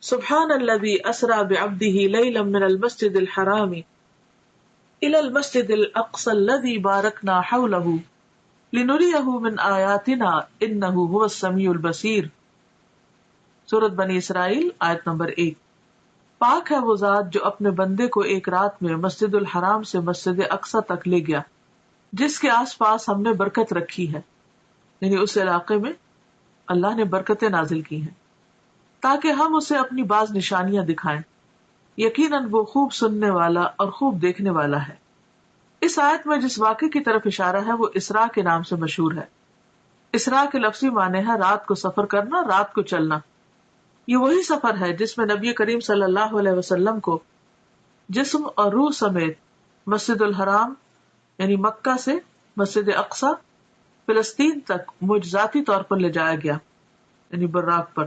سبحان الذي اسرا بعبده ليلا من المسجد الحرام الى المسجد الاقصى الذي باركنا حوله لنريه من آیاتنا انه هو السمیع البصیر۔ سورۃ بنی اسرائیل آیت نمبر 1۔ پاک ہے وہ ذات جو اپنے بندے کو ایک رات میں مسجد الحرام سے مسجد اقصی تک لے گیا، جس کے آس پاس ہم نے برکت رکھی ہے، یعنی اس علاقے میں اللہ نے برکتیں نازل کی ہیں تاکہ ہم اسے اپنی بعض نشانیاں دکھائیں۔ یقیناً وہ خوب سننے والا اور خوب دیکھنے والا ہے۔ اس آیت میں جس واقعے کی طرف اشارہ ہے وہ اسراء کے نام سے مشہور ہے۔ اسراء کے لفظی معنی ہے رات کو سفر کرنا، رات کو چلنا۔ یہ وہی سفر ہے جس میں نبی کریم صلی اللہ علیہ وسلم کو جسم اور روح سمیت مسجد الحرام یعنی مکہ سے مسجد اقصی فلسطین تک معجزاتی طور پر لے جایا گیا، یعنی براق پر۔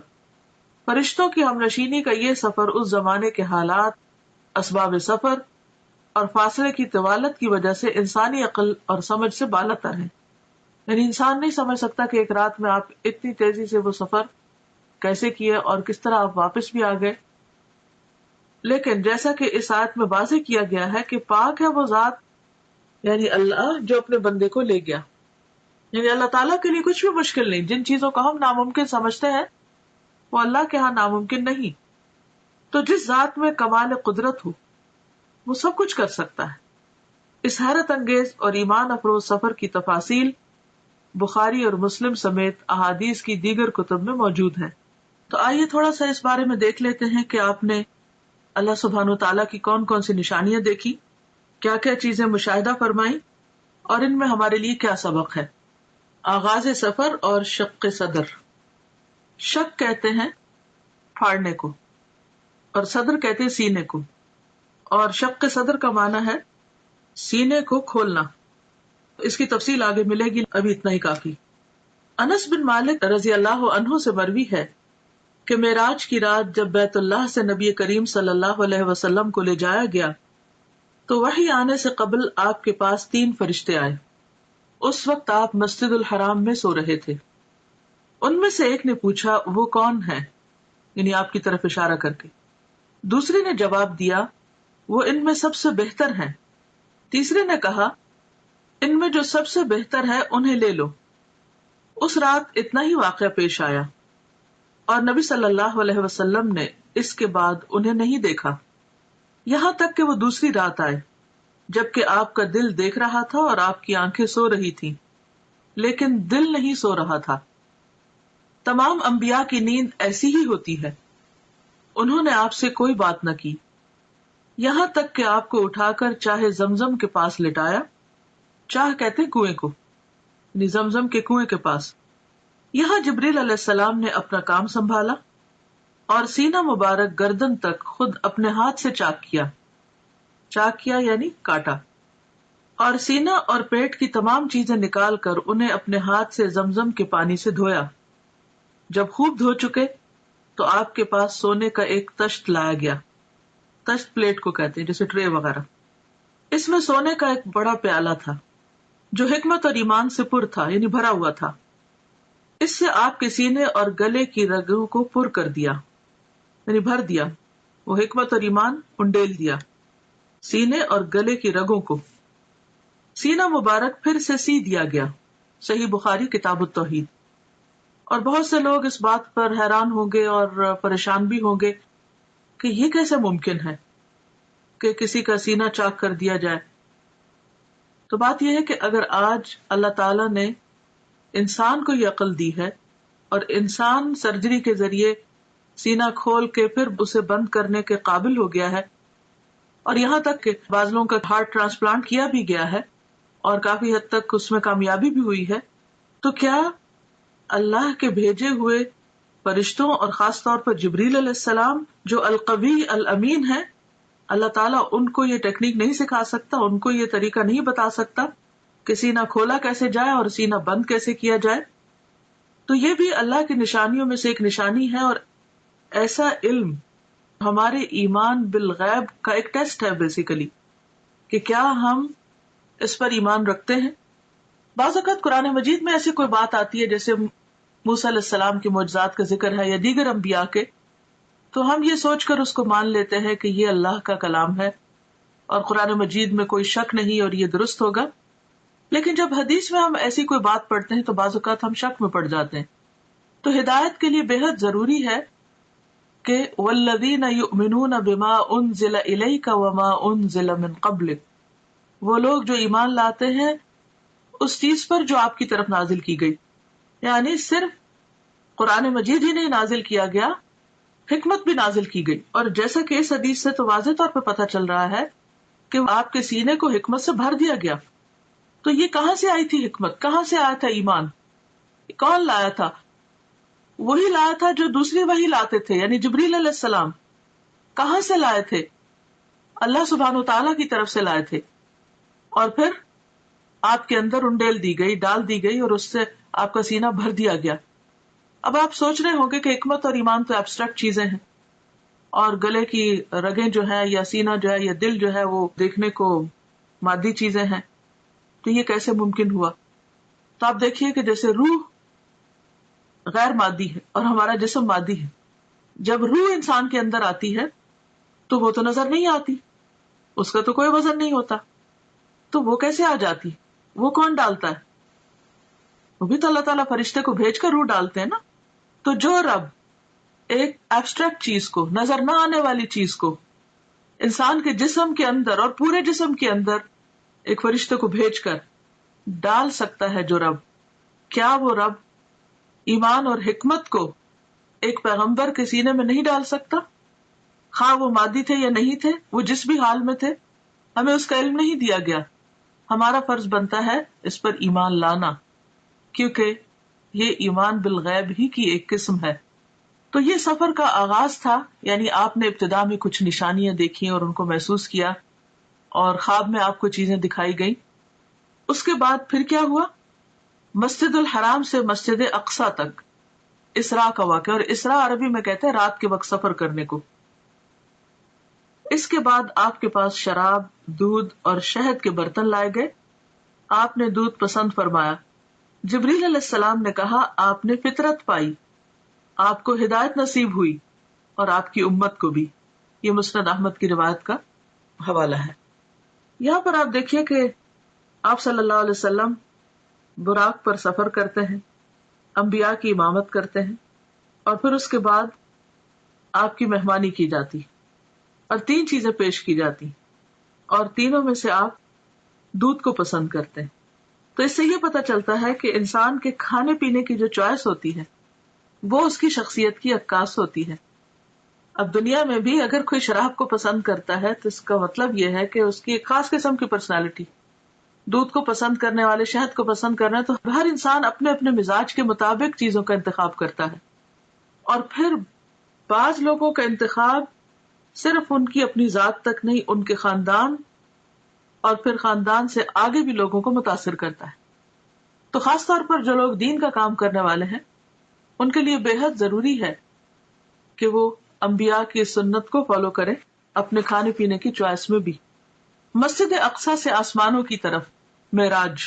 فرشتوں کی ہمنشینی کا یہ سفر اس زمانے کے حالات، اسباب سفر اور فاصلے کی طوالت کی وجہ سے انسانی عقل اور سمجھ سے بالا تر ہے، یعنی انسان نہیں سمجھ سکتا کہ ایک رات میں آپ اتنی تیزی سے وہ سفر کیسے کیے اور کس طرح آپ واپس بھی آ گئے۔ لیکن جیسا کہ اس آیت میں واضح کیا گیا ہے کہ پاک ہے وہ ذات، یعنی اللہ جو اپنے بندے کو لے گیا، یعنی اللہ تعالیٰ کے لیے کچھ بھی مشکل نہیں۔ جن چیزوں کو ہم ناممکن سمجھتے ہیں وہ اللہ کے ہاں ناممکن نہیں۔ تو جس ذات میں کمال قدرت ہو وہ سب کچھ کر سکتا ہے۔ اس حیرت انگیز اور ایمان افروز سفر کی تفاصیل بخاری اور مسلم سمیت احادیث کی دیگر کتب میں موجود ہیں۔ تو آئیے تھوڑا سا اس بارے میں دیکھ لیتے ہیں کہ آپ نے اللہ سبحانہ وتعالیٰ کی کون کون سی نشانیاں دیکھی، کیا کیا چیزیں مشاہدہ فرمائیں، اور ان میں ہمارے لیے کیا سبق ہے۔ آغاز سفر اور شق صدر۔ شق کہتے ہیں پھاڑنے کو، اور صدر کہتے ہیں سینے کو، اور شق صدر کا معنی ہے سینے کو کھولنا۔ اس کی تفصیل آگے ملے گی، ابھی اتنا ہی کافی۔ انس بن مالک رضی اللہ عنہ سے مروی ہے کہ معراج کی رات جب بیت اللہ سے نبی کریم صلی اللہ علیہ وسلم کو لے جایا گیا تو وحی آنے سے قبل آپ کے پاس 3 فرشتے آئے۔ اس وقت آپ مسجد الحرام میں سو رہے تھے۔ ان میں سے ایک نے پوچھا وہ کون ہے، یعنی آپ کی طرف اشارہ کر کے۔ دوسرے نے جواب دیا وہ ان میں سب سے بہتر ہیں۔ تیسرے نے کہا ان میں جو سب سے بہتر ہے انہیں لے لو۔ اس رات اتنا ہی واقعہ پیش آیا اور نبی صلی اللہ علیہ وسلم نے اس کے بعد انہیں نہیں دیکھا، یہاں تک کہ وہ دوسری رات آئے جبکہ آپ کا دل دیکھ رہا تھا اور آپ کی آنکھیں سو رہی تھیں، لیکن دل نہیں سو رہا تھا۔ تمام انبیاء کی نیند ایسی ہی ہوتی ہے، انہوں نے آپ سے کوئی بات نہ کی، یہاں تک کہ آپ کو اٹھا کر چاہے زمزم کے پاس لٹایا، چاہ کہتے کنویں کو، یعنی زمزم کے کنویں کے پاس۔ یہاں جبریل علیہ السلام نے اپنا کام سنبھالا اور سینہ مبارک گردن تک خود اپنے ہاتھ سے چاک کیا یعنی کاٹا، اور سینہ اور پیٹ کی تمام چیزیں نکال کر انہیں اپنے ہاتھ سے زمزم کے پانی سے دھویا۔ جب خوب دھو چکے تو آپ کے پاس سونے کا ایک تشت لایا گیا، تشت پلیٹ کو کہتے ہیں جیسے ٹرے وغیرہ۔ اس میں سونے کا ایک بڑا پیالہ تھا جو حکمت اور ایمان سے پر تھا، یعنی بھرا ہوا تھا۔ اس سے آپ کے سینے اور گلے کی رگوں کو پر کر دیا، یعنی بھر دیا، وہ حکمت اور ایمان انڈیل دیا سینے اور گلے کی رگوں کو۔ سینہ مبارک پھر سے سی دیا گیا، صحیح بخاری کتاب التوحید۔ اور بہت سے لوگ اس بات پر حیران ہوں گے اور پریشان بھی ہوں گے کہ یہ کیسے ممکن ہے کہ کسی کا سینہ چاک کر دیا جائے۔ تو بات یہ ہے کہ اگر آج اللہ تعالیٰ نے انسان کو یہ عقل دی ہے اور انسان سرجری کے ذریعے سینہ کھول کے پھر اسے بند کرنے کے قابل ہو گیا ہے، اور یہاں تک کہ بعض لوگوں کا ہارٹ ٹرانسپلانٹ کیا بھی گیا ہے اور کافی حد تک اس میں کامیابی بھی ہوئی ہے، تو کیا اللہ کے بھیجے ہوئے فرشتوں اور خاص طور پر جبریل علیہ السلام جو القوی الامین ہے، اللہ تعالیٰ ان کو یہ ٹیکنیک نہیں سکھا سکتا، ان کو یہ طریقہ نہیں بتا سکتا کہ سینہ کھولا کیسے جائے اور سینہ بند کیسے کیا جائے؟ تو یہ بھی اللہ کی نشانیوں میں سے ایک نشانی ہے، اور ایسا علم ہمارے ایمان بالغیب کا ایک ٹیسٹ ہے بیسیکلی، کہ کیا ہم اس پر ایمان رکھتے ہیں۔ بعض اوقات قرآن مجید میں ایسی کوئی بات آتی ہے جیسے موسیٰ علیہ السلام کے معجزات کا ذکر ہے یا دیگر انبیاء کے، تو ہم یہ سوچ کر اس کو مان لیتے ہیں کہ یہ اللہ کا کلام ہے اور قرآن مجید میں کوئی شک نہیں اور یہ درست ہوگا. لیکن جب حدیث میں ہم ایسی کوئی بات پڑھتے ہیں تو بعض اوقات ہم شک میں پڑ جاتے ہیں. تو ہدایت کے لیے بے حد ضروری ہے کہ والذین یؤمنون بما انزل الیک وما انزل من قبلک، وہ لوگ جو ایمان لاتے ہیں اس چیز پر جو آپ کی طرف نازل کی گئی. یعنی صرف قرآن مجید ہی نہیں نازل کیا گیا، حکمت بھی نازل کی گئی. اور جیسا کہ اس حدیث سے تو واضح طور پہ پتہ چل رہا ہے کہ آپ کے سینے کو حکمت سے بھر دیا گیا. تو یہ کہاں سے آئی تھی حکمت؟ کہاں سے آیا تھا ایمان؟ کون لایا تھا؟ وہی لایا تھا جو دوسری وہی لاتے تھے، یعنی جبریل علیہ السلام. کہاں سے لائے تھے؟ اللہ سبحانہ و تعالیٰ کی طرف سے لائے تھے. اور پھر آپ کے اندر انڈیل دی گئی، ڈال دی گئی، اور اس سے آپ کا سینہ بھر دیا گیا. اب آپ سوچ رہے ہوں گے کہ حکمت اور ایمان تو ایبسٹریکٹ چیزیں ہیں، اور گلے کی رگیں جو ہے یا سینہ جو ہے یا دل جو ہے وہ دیکھنے کو مادی چیزیں ہیں، تو یہ کیسے ممکن ہوا؟ تو آپ دیکھیے کہ جیسے روح غیر مادی ہے اور ہمارا جسم مادی ہے. جب روح انسان کے اندر آتی ہے تو وہ تو نظر نہیں آتی، اس کا تو کوئی وزن نہیں ہوتا، تو وہ کیسے آ جاتی؟ وہ کون ڈالتا ہے؟ وہ بھی تو اللہ تعالیٰ فرشتے کو بھیج کر روح ڈالتے ہیں نا. تو جو رب ایک ایبسٹریکٹ چیز کو، نظر نہ آنے والی چیز کو انسان کے جسم کے اندر اور پورے جسم کے اندر ایک فرشتے کو بھیج کر ڈال سکتا ہے، جو رب، کیا وہ رب ایمان اور حکمت کو ایک پیغمبر کے سینے میں نہیں ڈال سکتا؟ خواہ وہ مادی تھے یا نہیں تھے، وہ جس بھی حال میں تھے، ہمیں اس کا علم نہیں دیا گیا. ہمارا فرض بنتا ہے اس پر ایمان لانا، کیونکہ یہ ایمان بالغیب ہی کی ایک قسم ہے. تو یہ سفر کا آغاز تھا، یعنی آپ نے ابتدا میں کچھ نشانیاں دیکھی اور ان کو محسوس کیا، اور خواب میں آپ کو چیزیں دکھائی گئیں. اس کے بعد پھر کیا ہوا؟ مسجد الحرام سے مسجد اقصی تک اسراء کا واقعہ، اور اسراء عربی میں کہتے ہیں رات کے وقت سفر کرنے کو. اس کے بعد آپ کے پاس شراب، دودھ اور شہد کے برتن لائے گئے. آپ نے دودھ پسند فرمایا. جبریل علیہ السلام نے کہا آپ نے فطرت پائی، آپ کو ہدایت نصیب ہوئی، اور آپ کی امت کو بھی. یہ مسند احمد کی روایت کا حوالہ ہے. یہاں پر آپ دیکھیے کہ آپ صلی اللہ علیہ وسلم براق پر سفر کرتے ہیں، انبیاء کی امامت کرتے ہیں، اور پھر اس کے بعد آپ کی مہمانی کی جاتی اور 3 چیزیں پیش کی جاتی، اور تینوں میں سے آپ دودھ کو پسند کرتے ہیں. تو اس سے یہ پتہ چلتا ہے کہ انسان کے کھانے پینے کی جو چوائس ہوتی ہے وہ اس کی شخصیت کی عکاس ہوتی ہے. اب دنیا میں بھی اگر کوئی شراب کو پسند کرتا ہے تو اس کا مطلب یہ ہے کہ اس کی ایک خاص قسم کی پرسنالٹی. دودھ کو پسند کرنے والے شہد کو پسند کرنا، تو ہر انسان اپنے اپنے مزاج کے مطابق چیزوں کا انتخاب کرتا ہے. اور پھر بعض لوگوں کا انتخاب صرف ان کی اپنی ذات تک نہیں، ان کے خاندان اور پھر خاندان سے آگے بھی لوگوں کو متاثر کرتا ہے. تو خاص طور پر جو لوگ دین کا کام کرنے والے ہیں ان کے لیے بے حد ضروری ہے کہ وہ انبیاء کی سنت کو فالو کریں اپنے کھانے پینے کی چوائس میں بھی. مسجد اقصی سے آسمانوں کی طرف معراج.